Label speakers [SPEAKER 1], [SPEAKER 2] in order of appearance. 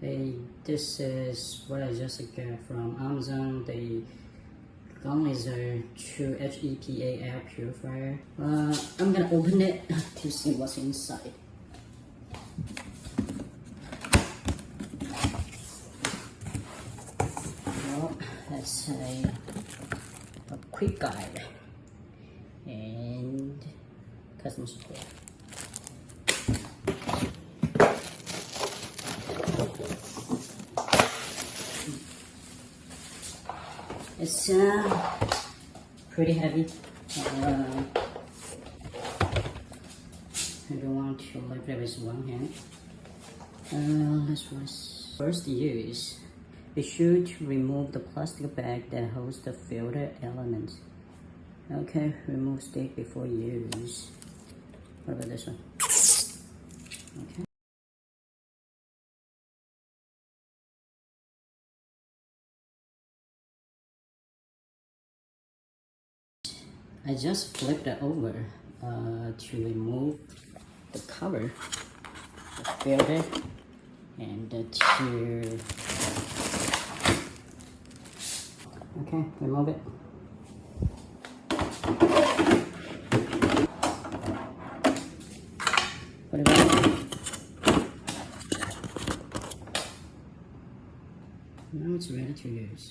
[SPEAKER 1] This is what I just got from Amazon. The Ganiza G200S HEPA air purifier. I'm gonna open it to see what's inside. Well, let's say a quick guide and customer support. It's pretty heavy. I don't want to lift it with one hand. Let's first use. Be sure to remove the plastic bag that holds the filter element. Okay, remove stick before use. What about this one? Okay. I just flipped it over to remove the cover, the filter, and to okay, remove it. Put it back. Now it's ready to use.